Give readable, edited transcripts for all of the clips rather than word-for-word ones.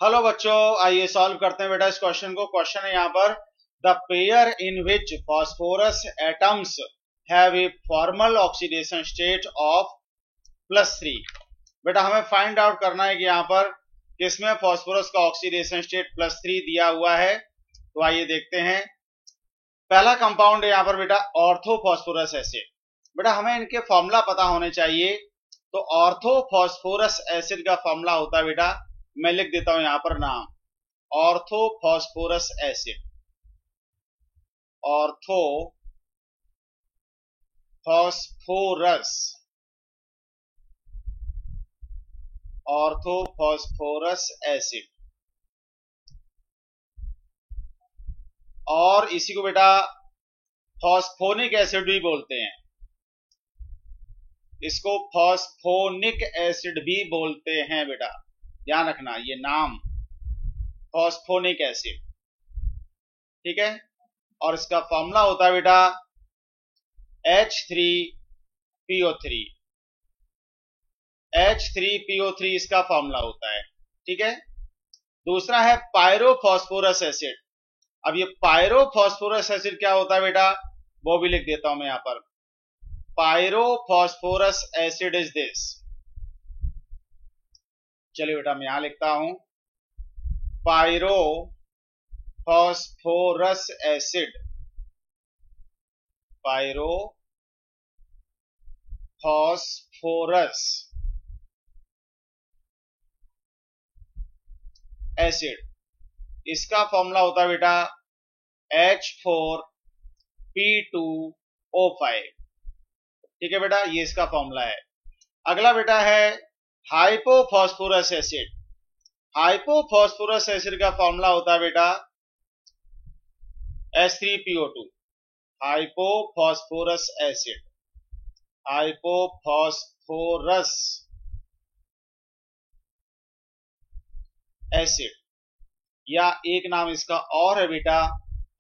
Hello बच्चों, आइए solve करते हैं बेटा इस क्वेश्चन को। क्वेश्चन है यहाँ पर, the pair in which phosphorus atoms have a formal oxidation state of +3। बेटा हमें फाइंड आउट करना है कि यहाँ पर किसमें फॉस्फोरस का ऑक्सीडेशन स्टेट +3 दिया हुआ है। तो आइए देखते हैं। पहला कंपाउंड है यहाँ पर बेटा ऑर्थोफॉस्फोरस एसिड। बेटा हमें इनके फॉर्मूला पता होने चाहिए। तो ऑर्थोफॉस्फोरस एसिड का फॉर्मूला होता है बेटा, मैं लिख देता हूं यहां पर नाम, ऑर्थोफॉस्फोरस एसिड। ऑर्थोफॉस्फोरस एसिड, और इसी को बेटा फॉस्फोनिक एसिड भी बोलते हैं। इसको फॉस्फोनिक एसिड भी बोलते हैं बेटा, ध्यान रखना ये नाम, फॉस्फोनिक एसिड। ठीक है, और इसका फॉर्मूला होता है बेटा H3PO3। H3PO3 इसका फॉर्मूला होता है। ठीक है, दूसरा है पायरोफॉस्फोरस एसिड। अब ये पायरोफॉस्फोरस एसिड क्या होता है बेटा, वो भी लिख देता हूं मैं यहां पर। पायरोफॉस्फोरस एसिड इज दिस। चलिए बेटा मैं यहां लिखता हूं, पायरोफॉस्फोरस एसिड, पायरोफॉस्फोरस एसिड, इसका फॉर्मूला होता है बेटा H4P2O5। ठीक है बेटा, ये इसका फॉर्मूला है। अगला बेटा है हाइपोफॉस्फोरस एसिड। हाइपोफॉस्फोरस एसिड का फॉर्मूला होता है बेटा H3PO2। Hypophosphorous acid, hypophosphorous acid, या एक नाम इसका और है बेटा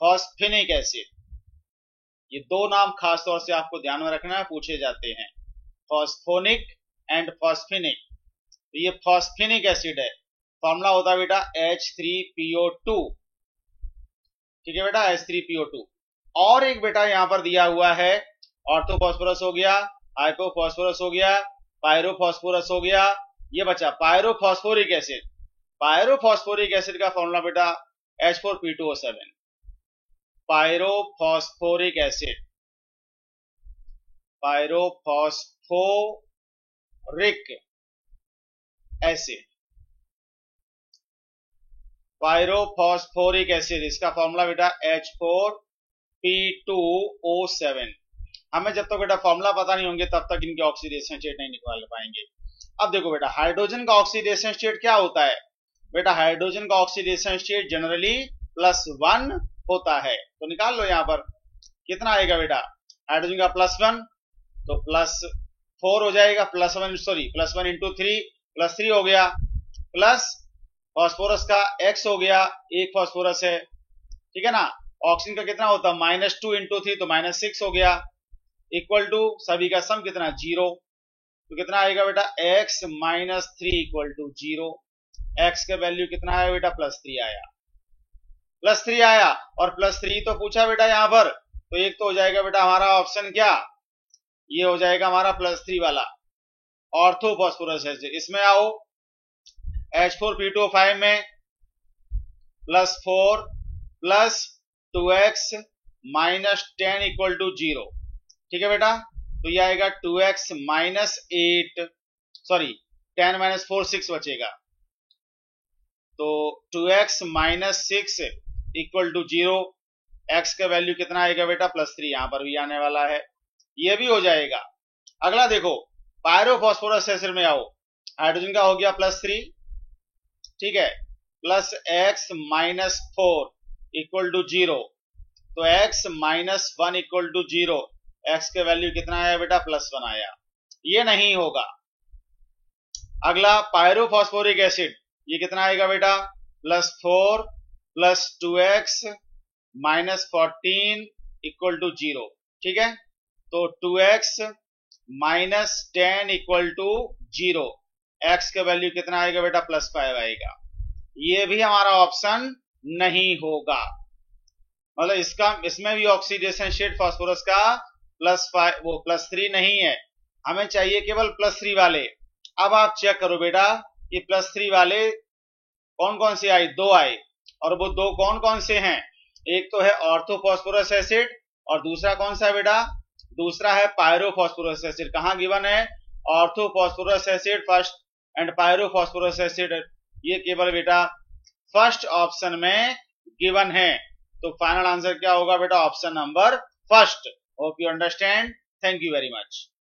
फॉस्फेनिक एसिड। ये दो नाम खास तौर से आपको ध्यान में रखना है, पूछे जाते हैं, फॉस्फोनिक एंड फॉस्फेनिक। तो ये फॉस्फेनिक एसिड है, फॉर्मूला होता है बेटा H3PO2। ठीक है बेटा, H3PO2। और एक बेटा यहां पर दिया हुआ है, ऑर्थोफॉस्फोरस हो गया, हाइपोफॉस्फोरस हो गया, पायरोफॉस्फोरस हो गया, ये बचा पायरोफॉस्फोरिक एसिड। पायरोफॉस्फोरिक एसिड का फॉर्मूला बेटा H4P2O7। Pyrophosphoric acid, pyrophosphoric acid, pyrophosphoric acid, इसका फॉर्मूला बेटा H4P2O7। हमें जब तक बेटा फॉर्मूला पता नहीं होंगे तब तक इनके ऑक्सीडेशन स्टेट नहीं निकाल पाएंगे। अब देखो बेटा हाइड्रोजन का ऑक्सीडेशन स्टेट क्या होता है। बेटा हाइड्रोजन का ऑक्सीडेशन स्टेट जनरली +1 होता है। तो निकाल लो यहां पर कितना आएगा बेटा, हाइड्रोजन का +1 तो +4 हो जाएगा, +1 इंटू 3 +3 हो गया, प्लस फॉस्फोरस का X हो गया, एक फॉस्फोरस है। ठीक है ना, ऑक्सीजन का कितना होता है -2 इंटू 3 तो -6 हो गया, इक्वल टू सभी का सम कितना 0। तो कितना आएगा बेटा X -3 इक्वल टू 0। X का वैल्यू कितना आया बेटा +3 आया, +3 आया, और +3 तो पूछा बेटा यहां पर। तो एक तो हो जाएगा बेटा हमारा ऑप्शन क्या, ये हो जाएगा हमारा +3 वाला ऑर्थोफॉस्फोरस एसिड। इसमें आओ H4P2O5 में +4 + 2x -10 इक्वल टू 0। ठीक है बेटा, तो ये आएगा 2x -8, 10 - 4 6 बचेगा, तो 2x -6 इक्वल टू 0। x का वैल्यू कितना आएगा बेटा +3, यहां पर भी आने वाला है, ये भी हो जाएगा। अगला देखो पायरोफॉस्फोरस एसिड में आओ, हाइड्रोजन का हो गया +3, ठीक है, प्लस x -4 इक्वल टू 0, तो x -1 इक्वल टू 0, x के वैल्यू कितना आया बेटा +1 आया, ये नहीं होगा। अगला पायरोफॉस्फोरिक एसिड, ये कितना आएगा बेटा +4 + 2x -14 इक्वल टू 0। ठीक है, तो 2x -10 इक्वल टू 0, x का वैल्यू कितना आएगा बेटा +5 आएगा। ये भी हमारा ऑप्शन नहीं होगा। मतलब इसमें भी ऑक्सीडेशन स्टेट फास्फोरस का +3 नहीं है, हमें चाहिए केवल +3 वाले। अब आप चेक करो बेटा कि +3 वाले कौन कौन से आए, 2 आए, और वो 2 कौन कौन से हैं, एक तो है ऑर्थोफॉस्फोरस एसिड और दूसरा कौन सा है बेटा, दूसरा है पायरोफॉस्फोरस एसिड। कहाँ गिवन है, orthophosphorous acid first and pyrophosphorous acid, ये केवल बेटा फर्स्ट ऑप्शन में गिवन है। तो फाइनल आंसर क्या होगा बेटा, option number first. Hope you understand. Thank you very much.